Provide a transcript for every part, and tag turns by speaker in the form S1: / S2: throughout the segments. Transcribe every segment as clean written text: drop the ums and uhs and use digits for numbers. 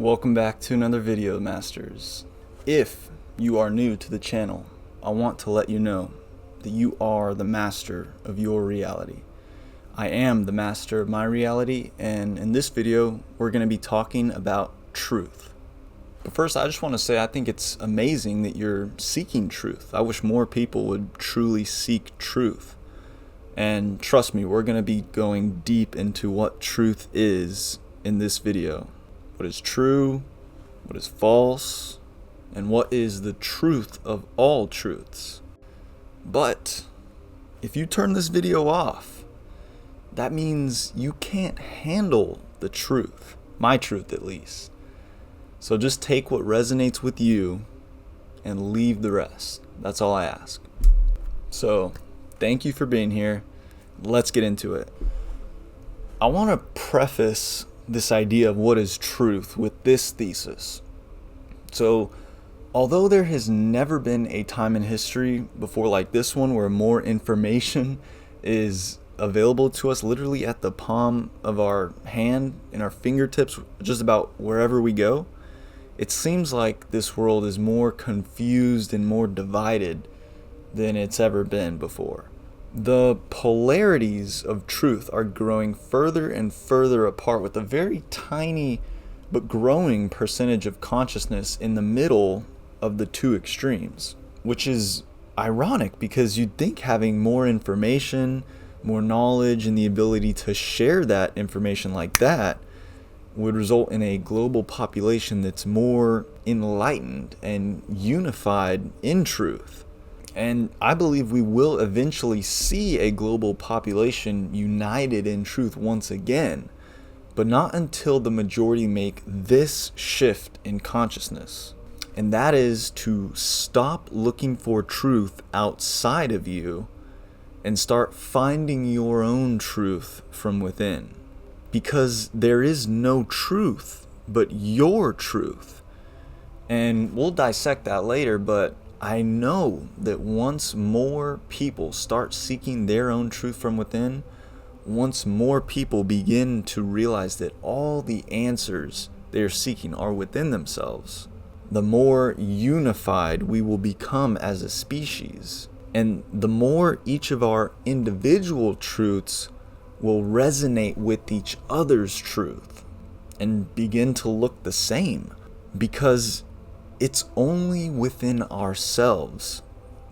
S1: Welcome back to another video, Masters. If you are new to the channel, I want to let you know that you are the master of your reality. I am the master of my reality, and in this video, we're going to be talking about truth. But first, I just want to say I think it's amazing that you're seeking truth. I wish more people would truly seek truth. And trust me, we're going to be going deep into what truth is in this video. What is true, what is false, and what is the truth of all truths. But if you turn this video off, that means you can't handle the truth, my truth at least. So just take what resonates with you and leave the rest. That's all I ask. So thank you for being here. Let's get into it. I want to preface this idea of what is truth with this thesis. So, although there has never been a time in history before like this one where more information is available to us literally at the palm of our hand, in our fingertips, just about wherever we go, it seems like this world is more confused and more divided than it's ever been before. The polarities of truth are growing further and further apart, with a very tiny but growing percentage of consciousness in the middle of the two extremes, which is ironic because you'd think having more information, more knowledge, and the ability to share that information like that would result in a global population that's more enlightened and unified in truth. And I believe we will eventually see a global population united in truth once again, but not until the majority make this shift in consciousness. And that is to stop looking for truth outside of you and start finding your own truth from within. Because there is no truth but your truth. And we'll dissect that later, but I know that once more people start seeking their own truth from within, once more people begin to realize that all the answers they are seeking are within themselves, the more unified we will become as a species. And the more each of our individual truths will resonate with each other's truth and begin to look the same. Because it's only within ourselves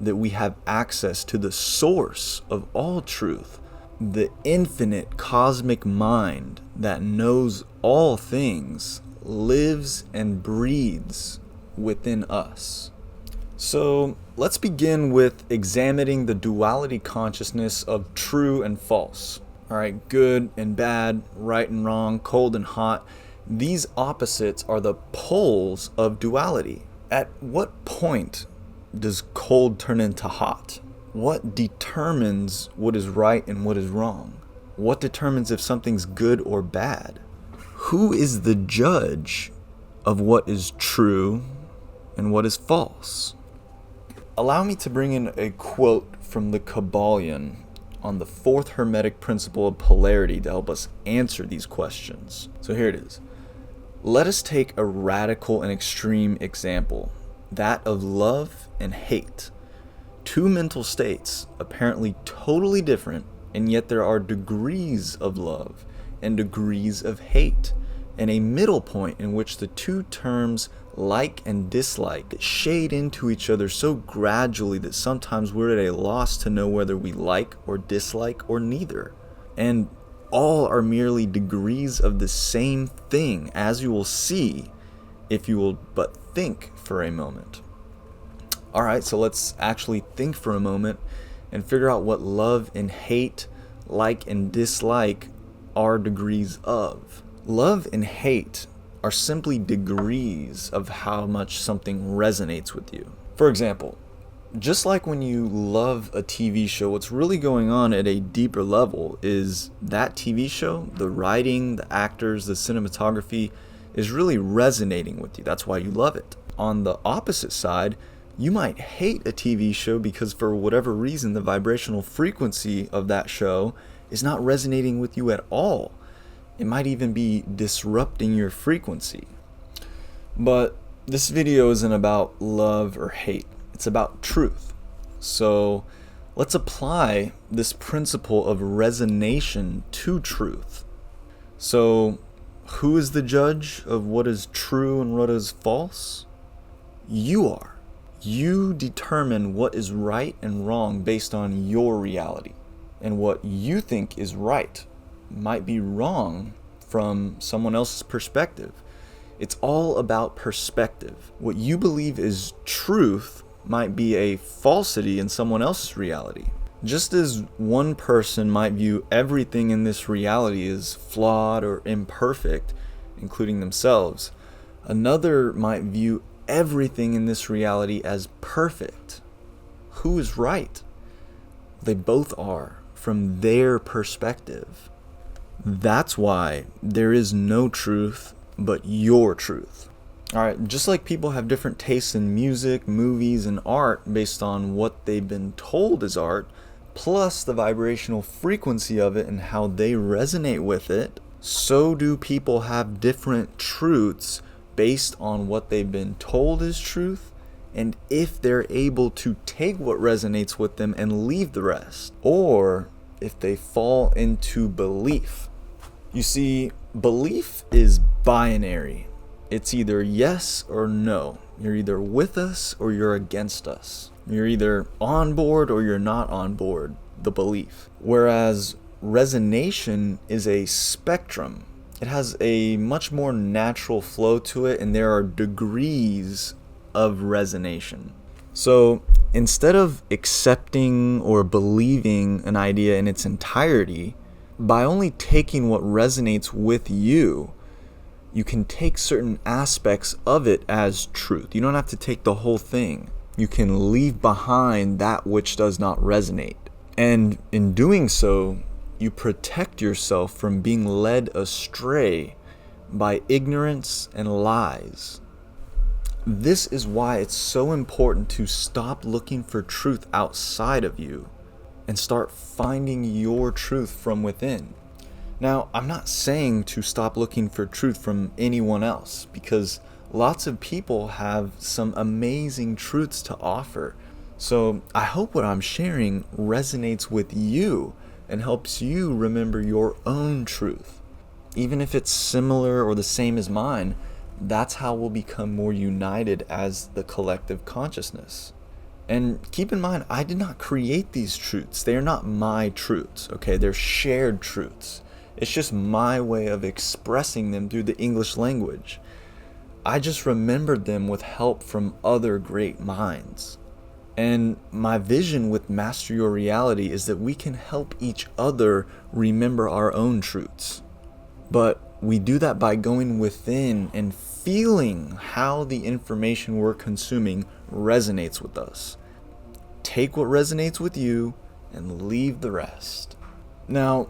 S1: that we have access to the source of all truth, the infinite cosmic mind that knows all things, lives and breathes within us. So let's begin with examining the duality consciousness of true and false. All right, good and bad, right and wrong, cold and hot. These opposites are the poles of duality. At what point does cold turn into hot? What determines what is right and what is wrong? What determines if something's good or bad? Who is the judge of what is true and what is false? Allow me to bring in a quote from the Kabbalion on the fourth hermetic principle of polarity to help us answer these questions. So here it is. Let us take a radical and extreme example, that of love and hate. Two mental states, apparently totally different, and yet there are degrees of love and degrees of hate, and a middle point in which the two terms like and dislike shade into each other so gradually that sometimes we're at a loss to know whether we like or dislike or neither. And all are merely degrees of the same thing, as you will see if you will but think for a moment. Alright, so let's actually think for a moment and figure out what love and hate, like and dislike, are degrees of. Love and hate are simply degrees of how much something resonates with you. For example, just like when you love a TV show, what's really going on at a deeper level is that TV show, the writing, the actors, the cinematography is really resonating with you. That's why you love it. On the opposite side, you might hate a TV show because for whatever reason, the vibrational frequency of that show is not resonating with you at all. It might even be disrupting your frequency. But this video isn't about love or hate. It's about truth. So let's apply this principle of resonation to truth. So who is the judge of what is true and what is false? You are. You determine what is right and wrong based on your reality. And what you think is right might be wrong from someone else's perspective. It's all about perspective. What you believe is truth might be a falsity in someone else's reality. Just as one person might view everything in this reality as flawed or imperfect, including themselves, another might view everything in this reality as perfect. Who is right? They both are, from their perspective. That's why there is no truth but your truth. Alright, just like people have different tastes in music, movies, and art based on what they've been told is art, plus the vibrational frequency of it and how they resonate with it, so do people have different truths based on what they've been told is truth, and if they're able to take what resonates with them and leave the rest, or if they fall into belief. You see, belief is binary. It's either yes or no. You're either with us or you're against us. You're either on board or you're not on board the belief. Whereas resonation is a spectrum. It has a much more natural flow to it, and there are degrees of resonation. So instead of accepting or believing an idea in its entirety, by only taking what resonates with you, you can take certain aspects of it as truth. You don't have to take the whole thing. You can leave behind that which does not resonate. And in doing so, you protect yourself from being led astray by ignorance and lies. This is why it's so important to stop looking for truth outside of you and start finding your truth from within. Now, I'm not saying to stop looking for truth from anyone else, because lots of people have some amazing truths to offer. So I hope what I'm sharing resonates with you and helps you remember your own truth. Even if it's similar or the same as mine, that's how we'll become more united as the collective consciousness. And keep in mind, I did not create these truths. They are not my truths, okay? They're shared truths. It's just my way of expressing them through the English language. I just remembered them with help from other great minds. And my vision with Master Your Reality is that we can help each other remember our own truths. But we do that by going within and feeling how the information we're consuming resonates with us. Take what resonates with you and leave the rest. Now,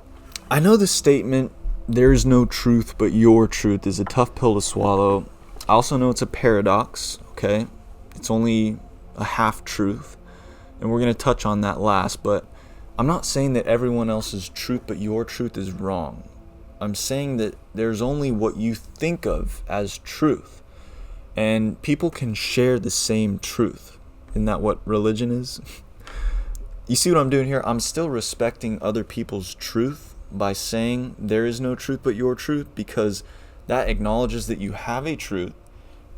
S1: I know the statement, "there is no truth but your truth," is a tough pill to swallow. I also know it's a paradox, okay? It's only a half truth, and we're going to touch on that last, but I'm not saying that everyone else's truth but your truth is wrong. I'm saying that there's only what you think of as truth, and people can share the same truth. Isn't that what religion is? You see what I'm doing here? I'm still respecting other people's truth by saying there is no truth but your truth, because that acknowledges that you have a truth,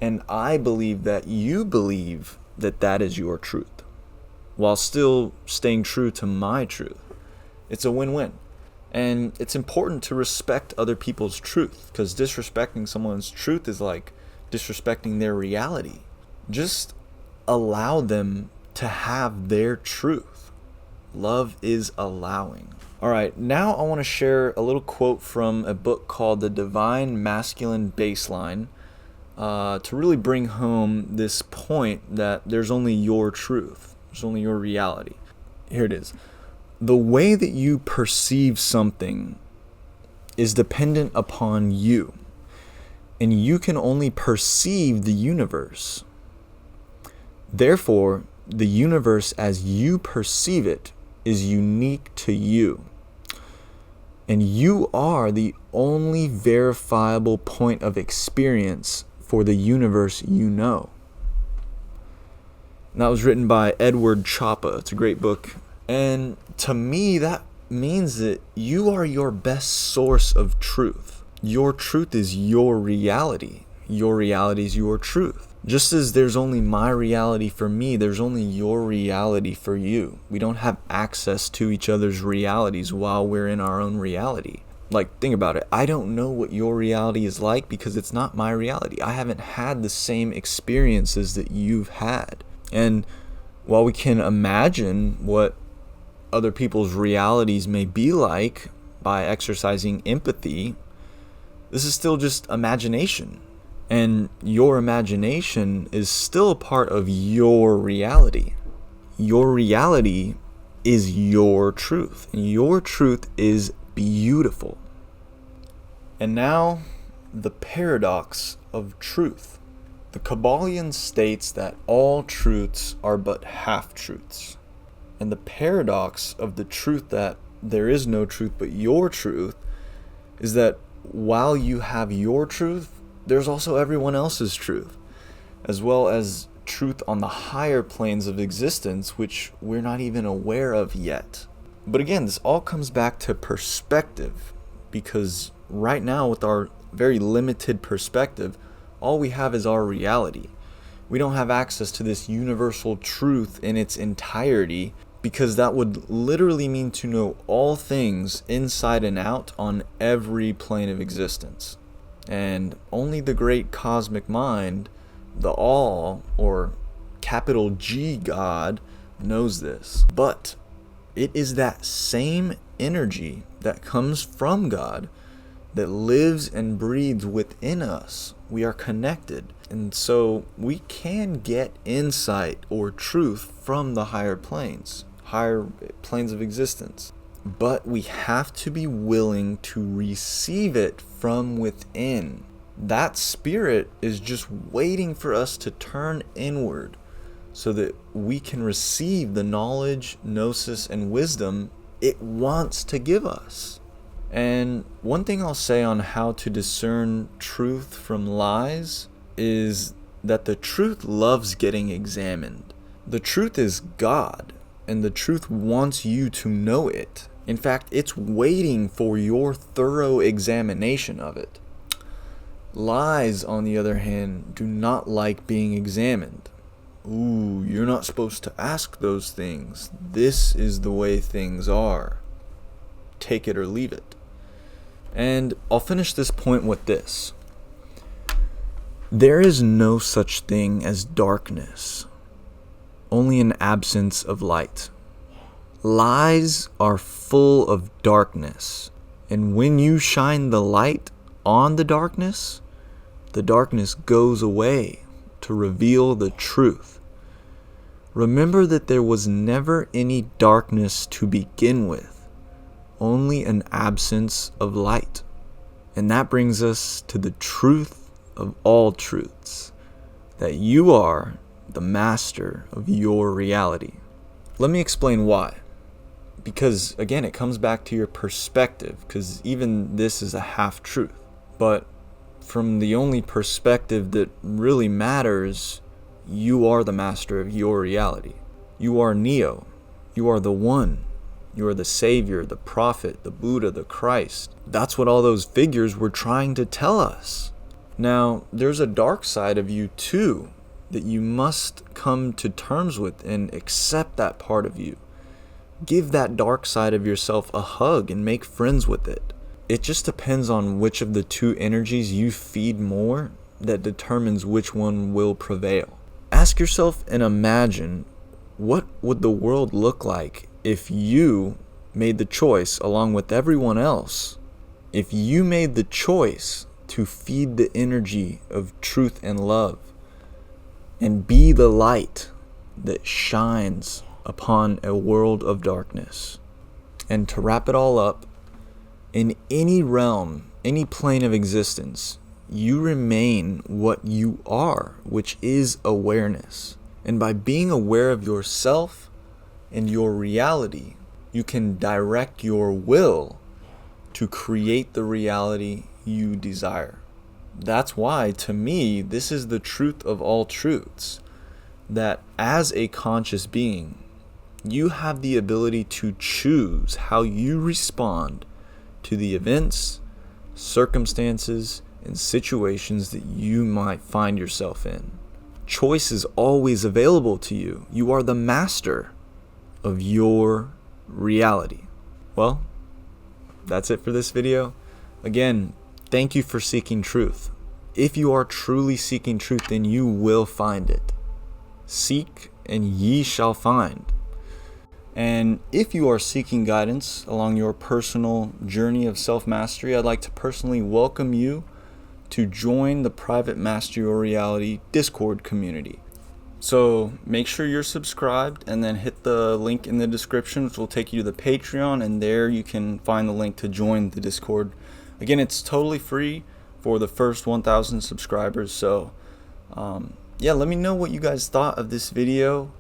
S1: and I believe that you believe that that is your truth, while still staying true to my truth. It's a win-win. And it's important to respect other people's truth, because disrespecting someone's truth is like disrespecting their reality. Just allow them to have their truth. Love is allowing. All right, now I want to share a little quote from a book called The Divine Masculine Baseline to really bring home this point that there's only your truth. There's only your reality. Here it is. The way that you perceive something is dependent upon you, and you can only perceive the universe. Therefore, the universe as you perceive it is unique to you, and you are the only verifiable point of experience for for the universe you know. And that was written by Edward Chapa. It's a great book. And to me, that means that you are your best source of truth. Your truth is your reality. Your reality is your truth. Just as there's only my reality for me, there's only your reality for you. We don't have access to each other's realities while we're in our own reality. Like, think about it. I don't know what your reality is like because it's not my reality. I haven't had the same experiences that you've had. And while we can imagine what other people's realities may be like by exercising empathy, this is still just imagination. And your imagination is still a part of your reality. Your reality is your truth. And your truth is beautiful. And now, the paradox of truth. The Kabbalion states that all truths are but half-truths. And the paradox of the truth that there is no truth but your truth is that while you have your truth, there's also everyone else's truth, as well as truth on the higher planes of existence, which we're not even aware of yet. But again, this all comes back to perspective, because right now, with our very limited perspective, all we have is our reality. We don't have access to this universal truth in its entirety, because that would literally mean to know all things inside and out on every plane of existence. And only the great cosmic mind, the all, or capital G God, knows this. But it is that same energy that comes from God that lives and breathes within us. We are connected. And so we can get insight or truth from the higher planes of existence. But we have to be willing to receive it from within. That spirit is just waiting for us to turn inward so that we can receive the knowledge, gnosis, and wisdom it wants to give us. And one thing I'll say on how to discern truth from lies is that the truth loves getting examined. The truth is God, and the truth wants you to know it. In fact, it's waiting for your thorough examination of it. Lies, on the other hand, do not like being examined. Ooh, you're not supposed to ask those things. This is the way things are. Take it or leave it. And I'll finish this point with this. There is no such thing as darkness, only an absence of light. Lies are full of darkness, and when you shine the light on the darkness goes away to reveal the truth. Remember that there was never any darkness to begin with, only an absence of light. And that brings us to the truth of all truths, that you are the master of your reality. Let me explain why. Because again, it comes back to your perspective, because even this is a half-truth. But from the only perspective that really matters, you are the master of your reality. You are Neo. You are the One. You are the Savior, the Prophet, the Buddha, the Christ. That's what all those figures were trying to tell us. Now, there's a dark side of you too that you must come to terms with and accept that part of you. Give that dark side of yourself a hug and make friends with it. It just depends on which of the two energies you feed more that determines which one will prevail. Ask yourself and imagine, what would the world look like if you made the choice along with everyone else? If you made the choice to feed the energy of truth and love and be the light that shines upon a world of darkness. And to wrap it all up, in any realm, any plane of existence, you remain what you are, which is awareness. And by being aware of yourself and your reality, you can direct your will to create the reality you desire. that's why, to me, this is the truth of all truths. That as a conscious being, you have the ability to choose how you respond to the events, circumstances, and situations that you might find yourself in. Choice is always available to you. You are the master of your reality. Well, that's it for this video. Again, thank you for seeking truth. If you are truly seeking truth, then you will find it. Seek and ye shall find. And if you are seeking guidance along your personal journey of self-mastery, I'd like to personally welcome you to join the private Master Your Reality Discord community. So make sure you're subscribed and then hit the link in the description, which will take you to the Patreon, and there you can find the link to join the Discord. Again, it's totally free for the first 1,000 subscribers. So yeah, let me know what you guys thought of this video.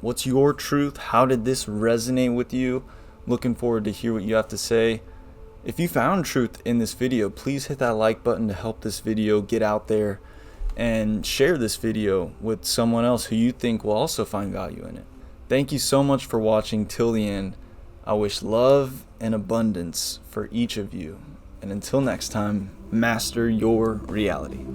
S1: What's your truth? How did this resonate with you? Looking forward to hear what you have to say. If you found truth in this video, please hit that like button to help this video get out there, and share this video with someone else who you think will also find value in it. Thank you so much for watching till the end. I wish love and abundance for each of you. And until next time, master your reality.